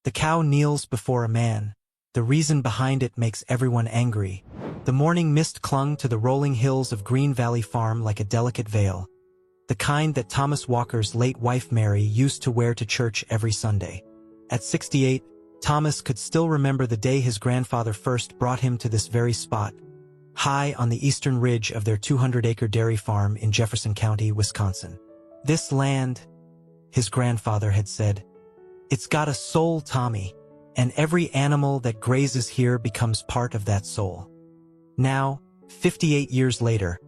The cow kneels before a man. The reason behind it makes everyone angry. The morning mist clung to the rolling hills of Green Valley Farm like a delicate veil. The kind that Thomas Walker's late wife Mary used to wear to church every Sunday. At 68, Thomas could still remember the day his grandfather first brought him to this very spot, high on the eastern ridge of their 200-acre dairy farm in Jefferson County, Wisconsin. This land, his grandfather had said, it's got a soul, Tommy, and every animal that grazes here becomes part of that soul. Now, 58 years later,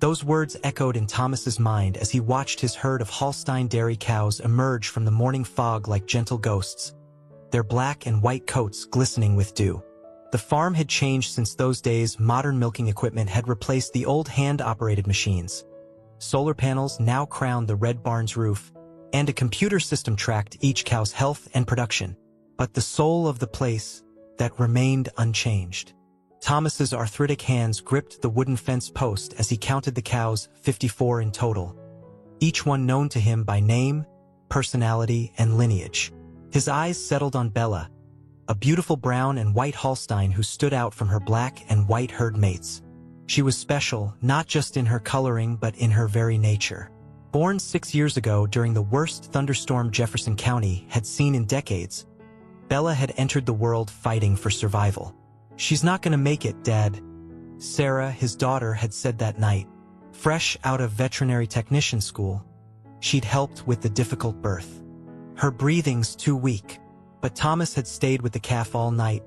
those words echoed in Thomas's mind as he watched his herd of Holstein dairy cows emerge from the morning fog like gentle ghosts, their black and white coats glistening with dew. The farm had changed since those days. Modern milking equipment had replaced the old hand-operated machines. Solar panels now crowned the red barn's roof, and a computer system tracked each cow's health and production. But the soul of the place, that remained unchanged. Thomas's arthritic hands gripped the wooden fence post as he counted the cows, 54 in total, each one known to him by name, personality, and lineage. His eyes settled on Bella, a beautiful brown and white Holstein who stood out from her black and white herd mates. She was special, not just in her coloring but in her very nature. Born 6 years ago during the worst thunderstorm Jefferson County had seen in decades, Bella had entered the world fighting for survival. "She's not gonna make it, Dad," Sarah, his daughter, had said that night. Fresh out of veterinary technician school, she'd helped with the difficult birth. Her breathing's too weak. But Thomas had stayed with the calf all night,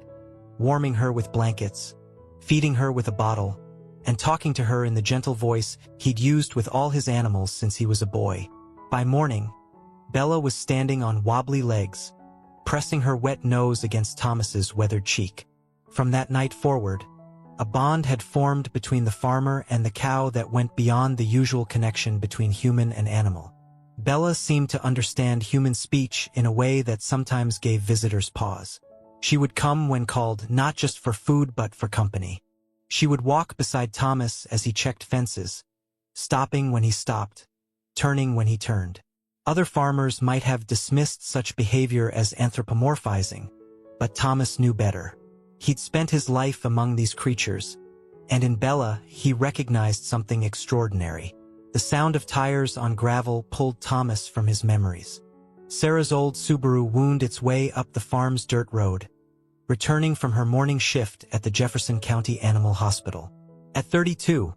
warming her with blankets, feeding her with a bottle, and talking to her in the gentle voice he'd used with all his animals since he was a boy. By morning, Bella was standing on wobbly legs, pressing her wet nose against Thomas's weathered cheek. From that night forward, a bond had formed between the farmer and the cow that went beyond the usual connection between human and animal. Bella seemed to understand human speech in a way that sometimes gave visitors pause. She would come when called, not just for food but for company. She would walk beside Thomas as he checked fences, stopping when he stopped, turning when he turned. Other farmers might have dismissed such behavior as anthropomorphizing, but Thomas knew better. He'd spent his life among these creatures, and in Bella he recognized something extraordinary. The sound of tires on gravel pulled Thomas from his memories. Sarah's old Subaru wound its way up the farm's dirt road, returning from her morning shift at the Jefferson County Animal Hospital. At 32,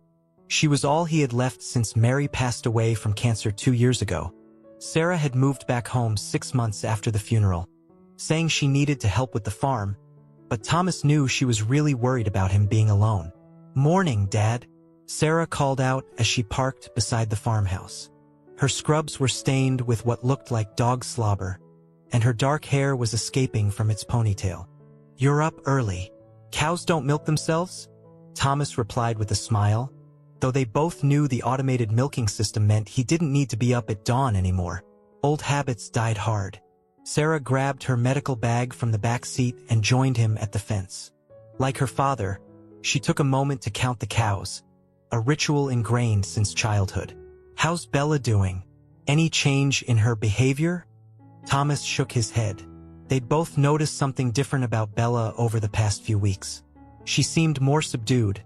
she was all he had left since Mary passed away from cancer 2 years ago. Sarah had moved back home 6 months after the funeral, saying she needed to help with the farm, but Thomas knew she was really worried about him being alone. "Morning, Dad," Sarah called out as she parked beside the farmhouse. Her scrubs were stained with what looked like dog slobber, and her dark hair was escaping from its ponytail. "You're up early. Cows don't milk themselves?" Thomas replied with a smile, though they both knew the automated milking system meant he didn't need to be up at dawn anymore. Old habits died hard. Sarah grabbed her medical bag from the back seat and joined him at the fence. Like her father, she took a moment to count the cows, a ritual ingrained since childhood. "How's Bella doing? Any change in her behavior?" Thomas shook his head. They'd both noticed something different about Bella over the past few weeks. She seemed more subdued,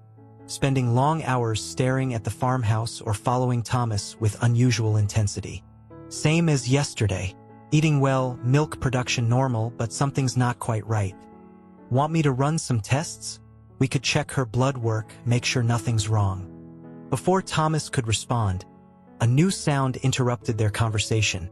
spending long hours staring at the farmhouse or following Thomas with unusual intensity. "Same as yesterday. Eating well, milk production normal, but something's not quite right. Want me to run some tests? We could check her blood work, make sure nothing's wrong." Before Thomas could respond, a new sound interrupted their conversation,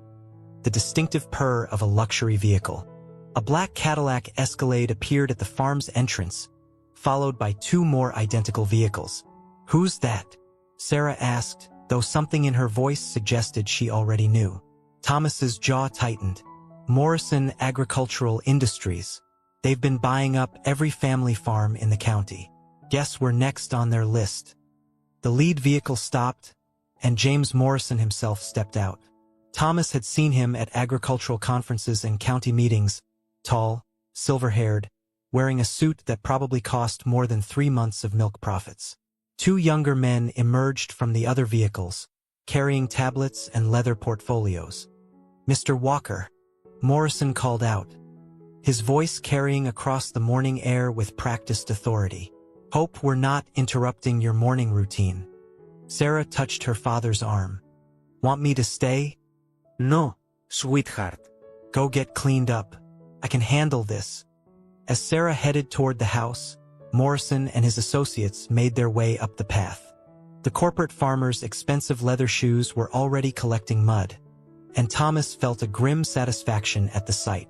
the distinctive purr of a luxury vehicle. A black Cadillac Escalade appeared at the farm's entrance, followed by 2 more identical vehicles. "Who's that?" Sarah asked, though something in her voice suggested she already knew. Thomas's jaw tightened. "Morrison Agricultural Industries. They've been buying up every family farm in the county. Guess we're next on their list." The lead vehicle stopped, and James Morrison himself stepped out. Thomas had seen him at agricultural conferences and county meetings, tall, silver-haired, wearing a suit that probably cost more than 3 months of milk profits. 2 younger men emerged from the other vehicles, carrying tablets and leather portfolios. "Mr. Walker," Morrison called out. his voice carrying across the morning air with practiced authority. "Hope we're not interrupting your morning routine." Sarah touched her father's arm. "Want me to stay?" No, sweetheart. "Go get cleaned up. I can handle this." As Sarah headed toward the house, Morrison and his associates made their way up the path. The corporate farmer's expensive leather shoes were already collecting mud, and Thomas felt a grim satisfaction at the sight.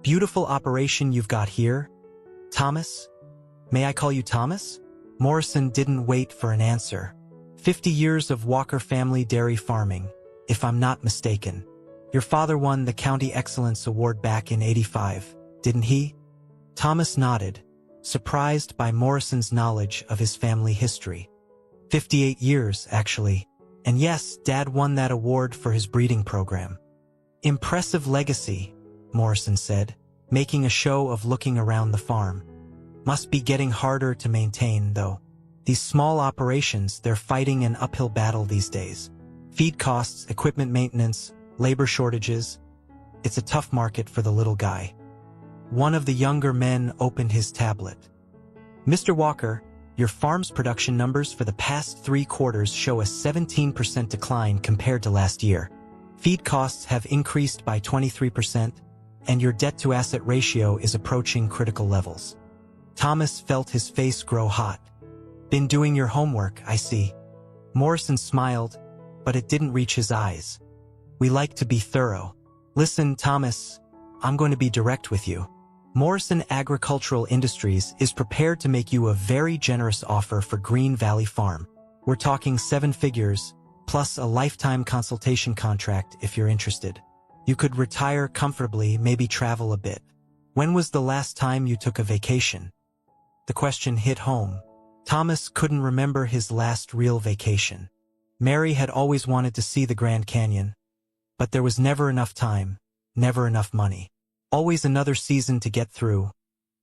"Beautiful operation you've got here, Thomas? May I call you Thomas?" Morrison didn't wait for an answer. 50 years of Walker family dairy farming, if I'm not mistaken. Your father won the County Excellence Award back in '85, didn't he? Thomas nodded, surprised by Morrison's knowledge of his family history. 58 years, actually. And yes, Dad won that award for his breeding program. "Impressive legacy," Morrison said, making a show of looking around the farm. "Must be getting harder to maintain, though. These small operations, they're fighting an uphill battle these days. Feed costs, equipment maintenance, labor shortages. It's a tough market for the little guy." One of the younger men opened his tablet. "Mr. Walker, your farm's production numbers for the past 3 quarters show a 17% decline compared to last year. Feed costs have increased by 23%, and your debt-to-asset ratio is approaching critical levels." Thomas felt his face grow hot. "Been doing your homework, I see." Morrison smiled, but it didn't reach his eyes. "We like to be thorough. Listen, Thomas, I'm going to be direct with you. Morrison Agricultural Industries is prepared to make you a very generous offer for Green Valley Farm. We're talking 7 figures, plus a lifetime consultation contract if you're interested. You could retire comfortably, maybe travel a bit. When was the last time you took a vacation?" The question hit home. Thomas couldn't remember his last real vacation. Mary had always wanted to see the Grand Canyon, but there was never enough time, never enough money. Always another season to get through,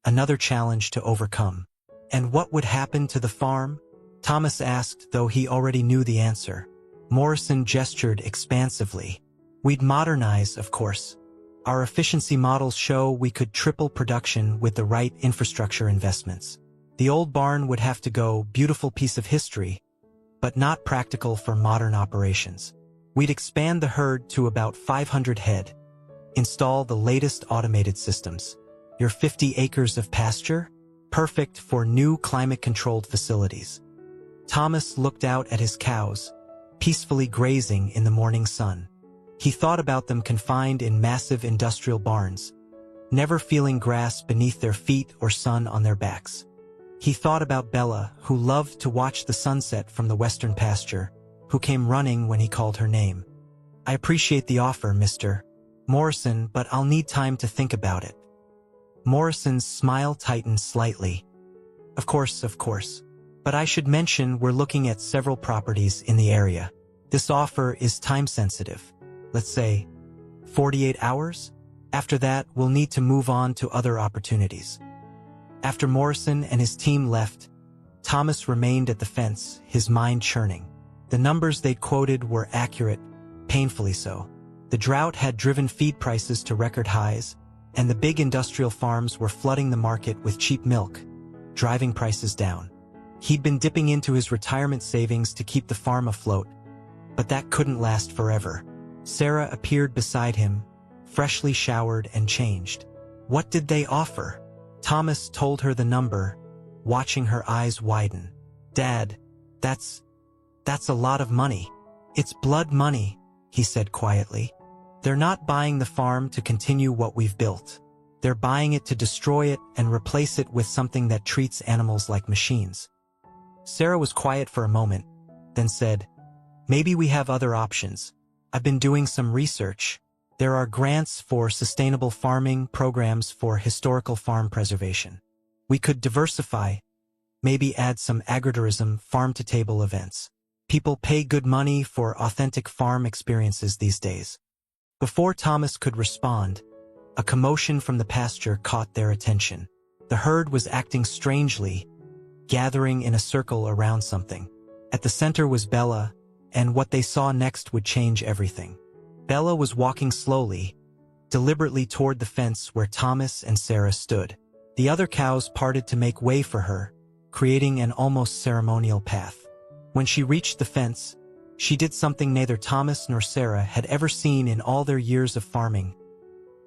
another challenge to overcome. "And what would happen to the farm?" Thomas asked, though he already knew the answer. Morrison gestured expansively. "We'd modernize, of course. Our efficiency models show we could triple production with the right infrastructure investments. The old barn would have to go, beautiful piece of history, but not practical for modern operations. We'd expand the herd to about 500 head. Install the latest automated systems. Your 50 acres of pasture? Perfect for new climate-controlled facilities." Thomas looked out at his cows, peacefully grazing in the morning sun. He thought about them confined in massive industrial barns, never feeling grass beneath their feet or sun on their backs. He thought about Bella, who loved to watch the sunset from the western pasture, who came running when he called her name. "I appreciate the offer, Mr. Morrison, but I'll need time to think about it." Morrison's smile tightened slightly. Of course. But I should mention we're looking at several properties in the area. This offer is time-sensitive. Let's say 48 hours? After that, we'll need to move on to other opportunities." After Morrison and his team left, Thomas remained at the fence, his mind churning. The numbers they'd quoted were accurate, painfully so. The drought had driven feed prices to record highs, and the big industrial farms were flooding the market with cheap milk, driving prices down. He'd been dipping into his retirement savings to keep the farm afloat, but that couldn't last forever. Sarah appeared beside him, freshly showered and changed. What did they offer? Thomas told her the number, watching her eyes widen. "Dad, that's a lot of money." "It's blood money," he said quietly. "They're not buying the farm to continue what we've built. They're buying it to destroy it and replace it with something that treats animals like machines." Sarah was quiet for a moment, then said, "Maybe we have other options. I've been doing some research. There are grants for sustainable farming, programs for historical farm preservation. We could diversify, maybe add some agritourism, farm-to-table events. People pay good money for authentic farm experiences these days." Before Thomas could respond, a commotion from the pasture caught their attention. The herd was acting strangely, gathering in a circle around something. At the center was Bella, and what they saw next would change everything. Bella was walking slowly, deliberately toward the fence where Thomas and Sarah stood. The other cows parted to make way for her, creating an almost ceremonial path. When she reached the fence, she did something neither Thomas nor Sarah had ever seen in all their years of farming.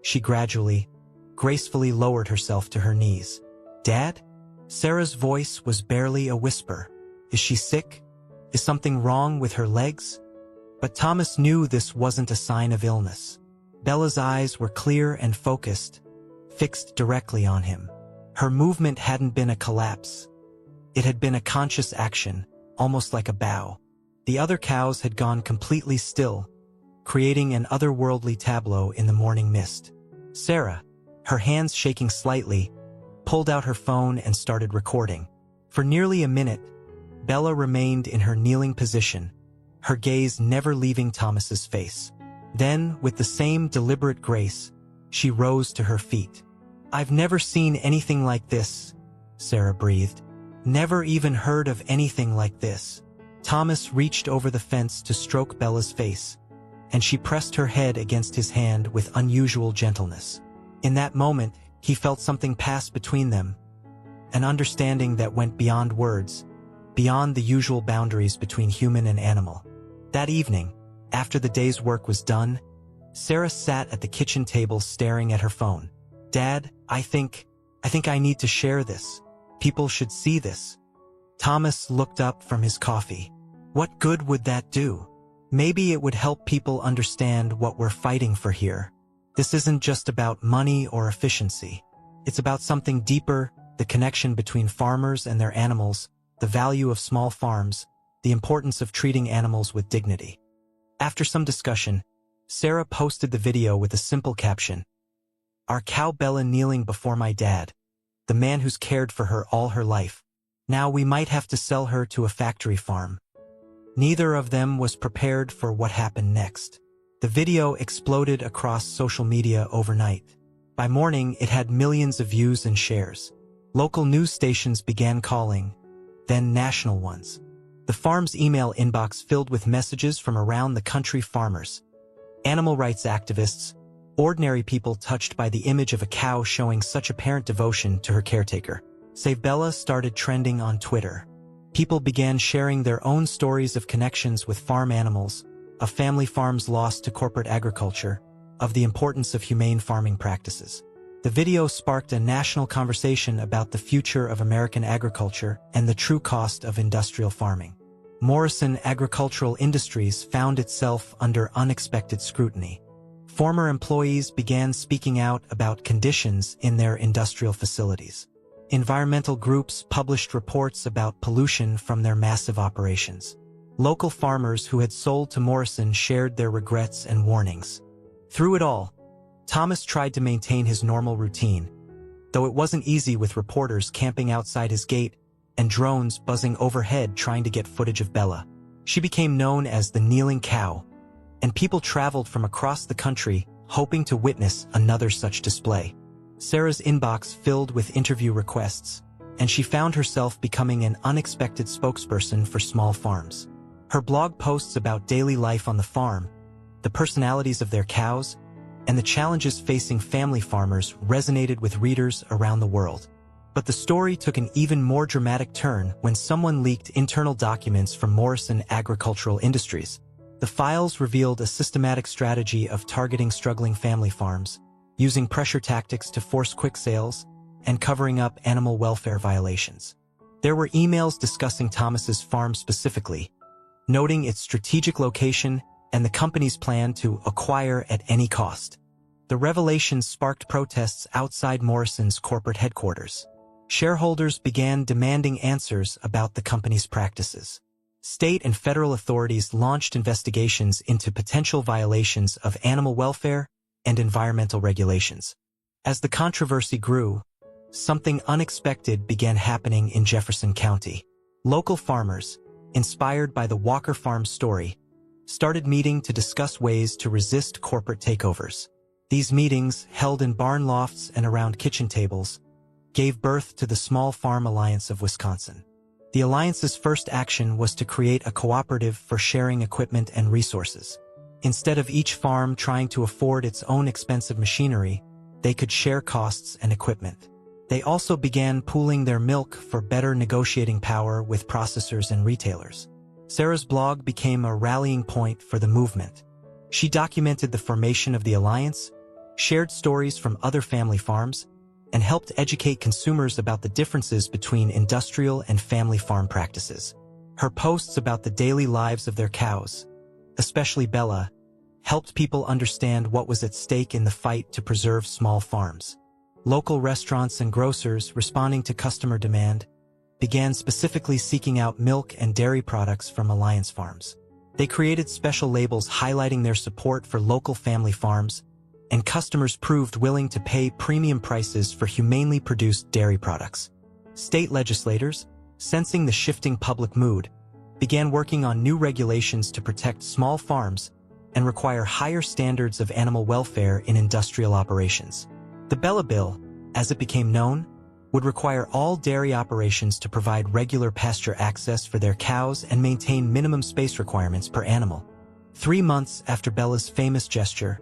She gradually, gracefully lowered herself to her knees. "Dad?" Sarah's voice was barely a whisper. "Is she sick? Is something wrong with her legs?" But Thomas knew this wasn't a sign of illness. Bella's eyes were clear and focused, fixed directly on him. Her movement hadn't been a collapse. It had been a conscious action, almost like a bow. The other cows had gone completely still, creating an otherworldly tableau in the morning mist. Sarah, her hands shaking slightly, pulled out her phone and started recording. For nearly a minute, Bella remained in her kneeling position, her gaze never leaving Thomas's face. Then, with the same deliberate grace, she rose to her feet. "I've never seen anything like this," Sarah breathed. "Never even heard of anything like this." Thomas reached over the fence to stroke Bella's face, and she pressed her head against his hand with unusual gentleness. In that moment, he felt something pass between them, an understanding that went beyond words, beyond the usual boundaries between human and animal. That evening, after the day's work was done, Sarah sat at the kitchen table staring at her phone. "Dad, I think I need to share this. People should see this." Thomas looked up from his coffee. "What good would that do? Maybe it would help people understand what we're fighting for here. This isn't just about money or efficiency. It's about something deeper, the connection between farmers and their animals, the value of small farms, the importance of treating animals with dignity." After some discussion, Sarah posted the video with a simple caption: "Our cow Bella kneeling before my dad, the man who's cared for her all her life. Now we might have to sell her to a factory farm." Neither of them was prepared for what happened next. The video exploded across social media overnight. By morning, it had millions of views and shares. Local news stations began calling, then national ones. The farm's email inbox filled with messages from around the country: farmers, animal rights activists, ordinary people touched by the image of a cow showing such apparent devotion to her caretaker. Save Bella started trending on Twitter. People began sharing their own stories of connections with farm animals, of family farms lost to corporate agriculture, of the importance of humane farming practices. The video sparked a national conversation about the future of American agriculture and the true cost of industrial farming. Morrison Agricultural Industries found itself under unexpected scrutiny. Former employees began speaking out about conditions in their industrial facilities. Environmental groups published reports about pollution from their massive operations. Local farmers who had sold to Morrison shared their regrets and warnings. Through it all, Thomas tried to maintain his normal routine, though it wasn't easy with reporters camping outside his gate and drones buzzing overhead trying to get footage of Bella. She became known as the kneeling cow, and people traveled from across the country hoping to witness another such display. Sarah's inbox filled with interview requests, and she found herself becoming an unexpected spokesperson for small farms. Her blog posts about daily life on the farm, the personalities of their cows, and the challenges facing family farmers resonated with readers around the world. But the story took an even more dramatic turn when someone leaked internal documents from Morrison Agricultural Industries. The files revealed a systematic strategy of targeting struggling family farms, using pressure tactics to force quick sales, and covering up animal welfare violations. There were emails discussing Thomas's farm specifically, noting its strategic location and the company's plan to acquire at any cost. The revelations sparked protests outside Morrison's corporate headquarters. Shareholders began demanding answers about the company's practices. State and federal authorities launched investigations into potential violations of animal welfare and environmental regulations. As the controversy grew, something unexpected began happening in Jefferson County. Local farmers, inspired by the Walker Farm story, started meeting to discuss ways to resist corporate takeovers. These meetings, held in barn lofts and around kitchen tables, gave birth to the Small Farm Alliance of Wisconsin. The alliance's first action was to create a cooperative for sharing equipment and resources. Instead of each farm trying to afford its own expensive machinery, they could share costs and equipment. They also began pooling their milk for better negotiating power with processors and retailers. Sarah's blog became a rallying point for the movement. She documented the formation of the alliance, shared stories from other family farms, and helped educate consumers about the differences between industrial and family farm practices. Her posts about the daily lives of their cows, especially Bella, helped people understand what was at stake in the fight to preserve small farms. Local restaurants and grocers, responding to customer demand, began specifically seeking out milk and dairy products from alliance farms. They created special labels highlighting their support for local family farms, and customers proved willing to pay premium prices for humanely produced dairy products. State legislators, sensing the shifting public mood, began working on new regulations to protect small farms and require higher standards of animal welfare in industrial operations. The Bella Bill, as it became known, would require all dairy operations to provide regular pasture access for their cows and maintain minimum space requirements per animal. 3 months after Bella's famous gesture,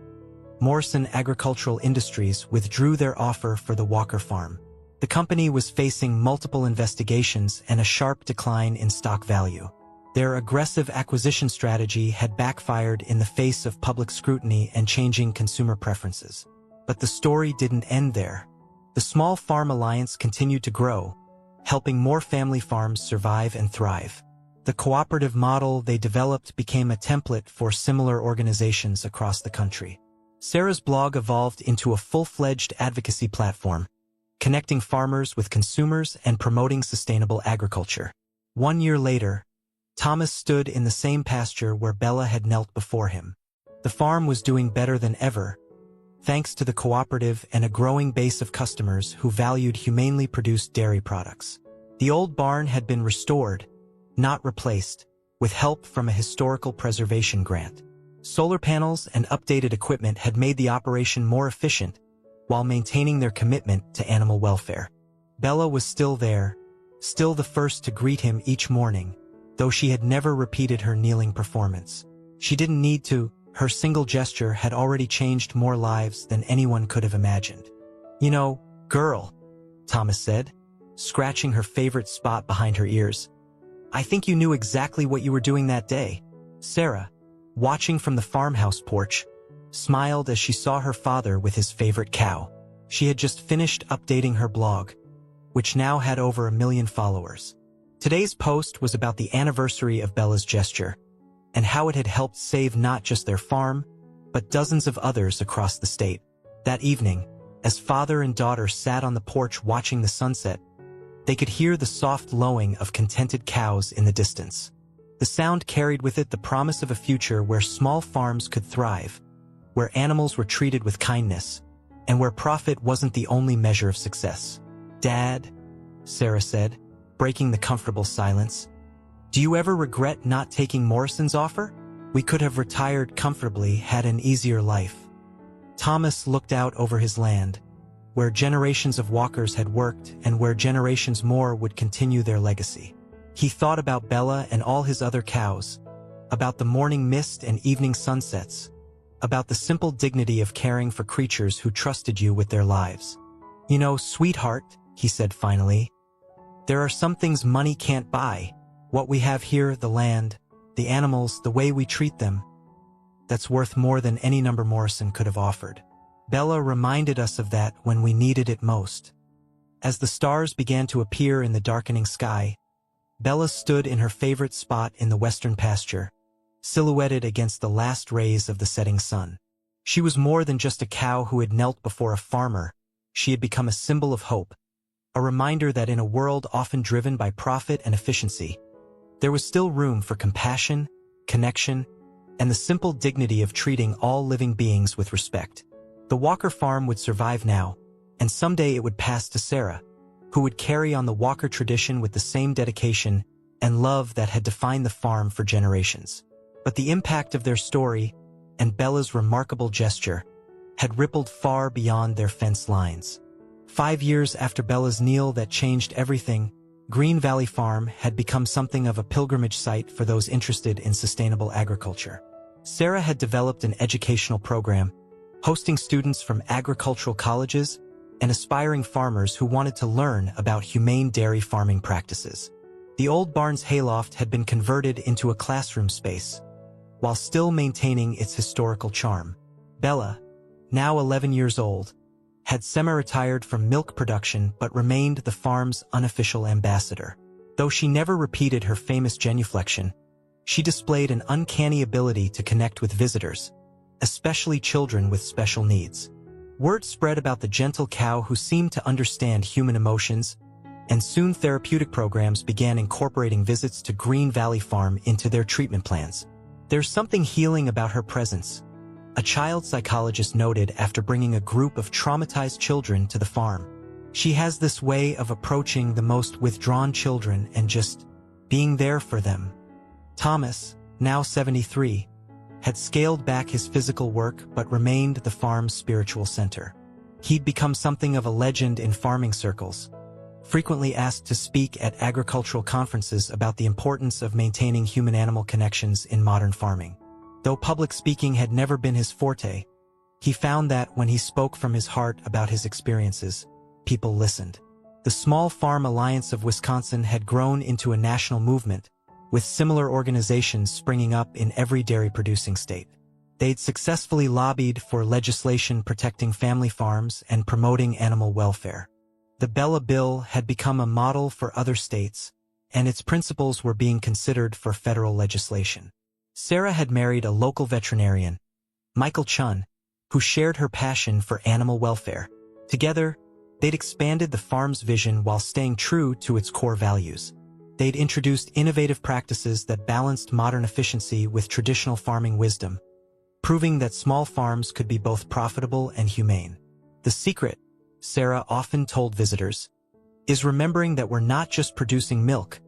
Morrison Agricultural Industries withdrew their offer for the Walker farm. The company was facing multiple investigations and a sharp decline in stock value. Their aggressive acquisition strategy had backfired in the face of public scrutiny and changing consumer preferences. But the story didn't end there. The Small Farm Alliance continued to grow, helping more family farms survive and thrive. The cooperative model they developed became a template for similar organizations across the country. Sarah's blog evolved into a full-fledged advocacy platform, connecting farmers with consumers and promoting sustainable agriculture. 1 year later, Thomas stood in the same pasture where Bella had knelt before him. The farm was doing better than ever, thanks to the cooperative and a growing base of customers who valued humanely produced dairy products. The old barn had been restored, not replaced, with help from a historical preservation grant. Solar panels and updated equipment had made the operation more efficient while maintaining their commitment to animal welfare. Bella was still there, still the first to greet him each morning, though she had never repeated her kneeling performance. She didn't need to. Her single gesture had already changed more lives than anyone could have imagined. "You know, girl," Thomas said, scratching her favorite spot behind her ears, "I think you knew exactly what you were doing that day." Sarah, watching from the farmhouse porch, smiled as she saw her father with his favorite cow. She had just finished updating her blog, which now had over 1 million followers. Today's post was about the anniversary of Bella's gesture, and how it had helped save not just their farm, but dozens of others across the state. That evening, as father and daughter sat on the porch watching the sunset, they could hear the soft lowing of contented cows in the distance. The sound carried with it the promise of a future where small farms could thrive, where animals were treated with kindness, and where profit wasn't the only measure of success. "Dad," Sarah said, breaking the comfortable silence, "do you ever regret not taking Morrison's offer? We could have retired comfortably, had an easier life." Thomas looked out over his land, where generations of Walkers had worked and where generations more would continue their legacy. He thought about Bella and all his other cows, about the morning mist and evening sunsets, about the simple dignity of caring for creatures who trusted you with their lives. "You know, sweetheart," he said finally, "there are some things money can't buy. What we have here, the land, the animals, the way we treat them, that's worth more than any number Morrison could have offered." Bella reminded us of that when we needed it most. As the stars began to appear in the darkening sky, Bella stood in her favorite spot in the western pasture, silhouetted against the last rays of the setting sun. She was more than just a cow who had knelt before a farmer. She had become a symbol of hope, a reminder that in a world often driven by profit and efficiency, there was still room for compassion, connection, and the simple dignity of treating all living beings with respect. The Walker farm would survive now, and someday it would pass to Sarah, who would carry on the Walker tradition with the same dedication and love that had defined the farm for generations. But the impact of their story and Bella's remarkable gesture had rippled far beyond their fence lines. 5 years after Bella's kneel that changed everything, Green Valley Farm had become something of a pilgrimage site for those interested in sustainable agriculture. Sarah had developed an educational program, hosting students from agricultural colleges and aspiring farmers who wanted to learn about humane dairy farming practices. The old barn's hayloft had been converted into a classroom space, while still maintaining its historical charm. Bella, now 11 years old, had semi-retired from milk production but remained the farm's unofficial ambassador. Though she never repeated her famous genuflection, she displayed an uncanny ability to connect with visitors, especially children with special needs. Word spread about the gentle cow who seemed to understand human emotions, and soon therapeutic programs began incorporating visits to Green Valley Farm into their treatment plans. There's something healing about her presence, a child psychologist noted after bringing a group of traumatized children to the farm. She has this way of approaching the most withdrawn children and just being there for them. Thomas, now 73, had scaled back his physical work but remained the farm's spiritual center. He'd become something of a legend in farming circles, frequently asked to speak at agricultural conferences about the importance of maintaining human-animal connections in modern farming. Though public speaking had never been his forte, he found that when he spoke from his heart about his experiences, people listened. The Small Farm Alliance of Wisconsin had grown into a national movement, with similar organizations springing up in every dairy-producing state. They'd successfully lobbied for legislation protecting family farms and promoting animal welfare. The Bella Bill had become a model for other states, and its principles were being considered for federal legislation. Sarah had married a local veterinarian, Michael Chun, who shared her passion for animal welfare. Together, they'd expanded the farm's vision while staying true to its core values. They'd introduced innovative practices that balanced modern efficiency with traditional farming wisdom, proving that small farms could be both profitable and humane. The secret, Sarah often told visitors, is remembering that we're not just producing milk,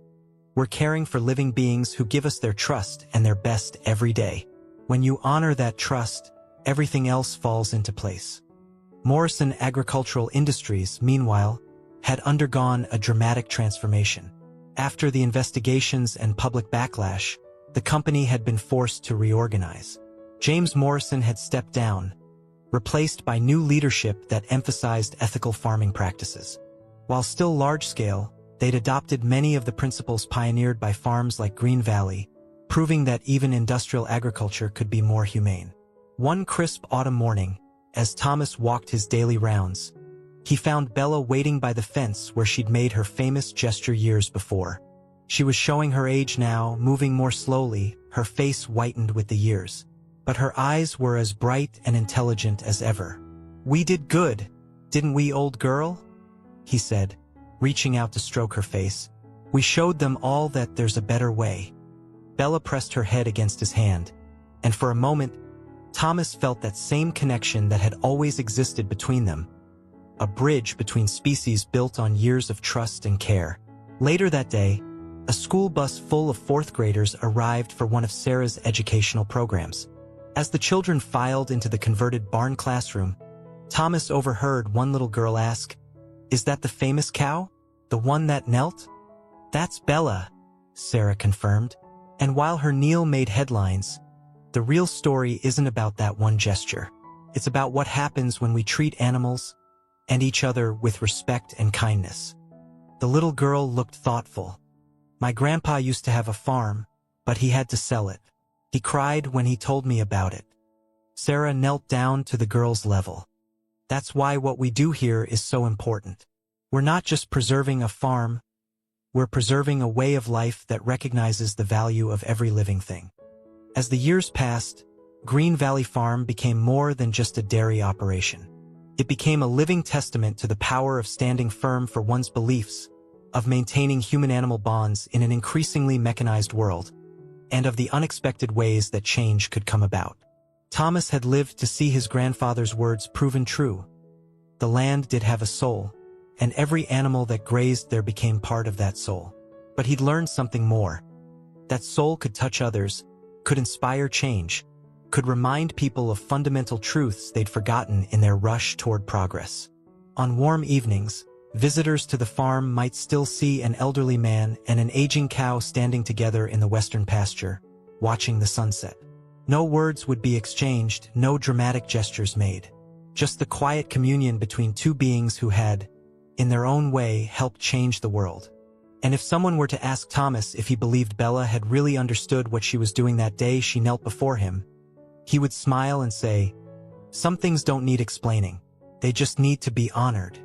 we're caring for living beings who give us their trust and their best every day. When you honor that trust, everything else falls into place. Morrison Agricultural Industries, meanwhile, had undergone a dramatic transformation. After the investigations and public backlash, the company had been forced to reorganize. James Morrison had stepped down, replaced by new leadership that emphasized ethical farming practices. While still large-scale, they'd adopted many of the principles pioneered by farms like Green Valley, proving that even industrial agriculture could be more humane. One crisp autumn morning, as Thomas walked his daily rounds, he found Bella waiting by the fence where she'd made her famous gesture years before. She was showing her age now, moving more slowly, her face whitened with the years. But her eyes were as bright and intelligent as ever. "We did good, didn't we, old girl?" he said, reaching out to stroke her face. "We showed them all that there's a better way." Bella pressed her head against his hand, and for a moment, Thomas felt that same connection that had always existed between them, a bridge between species built on years of trust and care. Later that day, a school bus full of fourth graders arrived for one of Sarah's educational programs. As the children filed into the converted barn classroom, Thomas overheard one little girl ask, "Is that the famous cow? The one that knelt?" "That's Bella," Sarah confirmed. And while her kneel made headlines, the real story isn't about that one gesture. It's about what happens when we treat animals and each other with respect and kindness. The little girl looked thoughtful. "My grandpa used to have a farm, but he had to sell it. He cried when he told me about it." Sarah knelt down to the girl's level. "That's why what we do here is so important. We're not just preserving a farm, we're preserving a way of life that recognizes the value of every living thing." As the years passed, Green Valley Farm became more than just a dairy operation. It became a living testament to the power of standing firm for one's beliefs, of maintaining human-animal bonds in an increasingly mechanized world, and of the unexpected ways that change could come about. Thomas had lived to see his grandfather's words proven true. The land did have a soul, and every animal that grazed there became part of that soul. But he'd learned something more. That soul could touch others, could inspire change, could remind people of fundamental truths they'd forgotten in their rush toward progress. On warm evenings, visitors to the farm might still see an elderly man and an aging cow standing together in the western pasture, watching the sunset. No words would be exchanged, no dramatic gestures made. Just the quiet communion between two beings who had, in their own way, helped change the world. And if someone were to ask Thomas if he believed Bella had really understood what she was doing that day she knelt before him, he would smile and say, "Some things don't need explaining. They just need to be honored."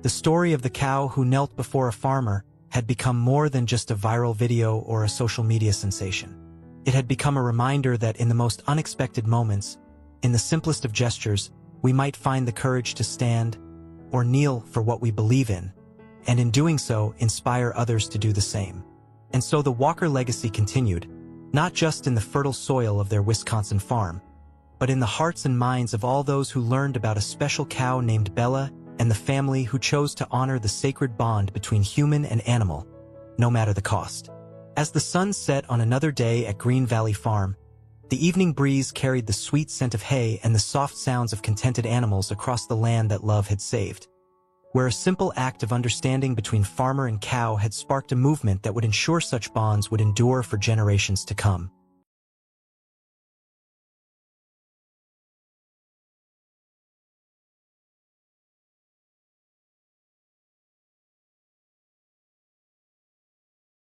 The story of the cow who knelt before a farmer had become more than just a viral video or a social media sensation. It had become a reminder that in the most unexpected moments, in the simplest of gestures, we might find the courage to stand or kneel for what we believe in, and in doing so, inspire others to do the same. And so the Walker legacy continued, not just in the fertile soil of their Wisconsin farm, but in the hearts and minds of all those who learned about a special cow named Bella and the family who chose to honor the sacred bond between human and animal, no matter the cost. As the sun set on another day at Green Valley Farm, the evening breeze carried the sweet scent of hay and the soft sounds of contented animals across the land that love had saved, where a simple act of understanding between farmer and cow had sparked a movement that would ensure such bonds would endure for generations to come.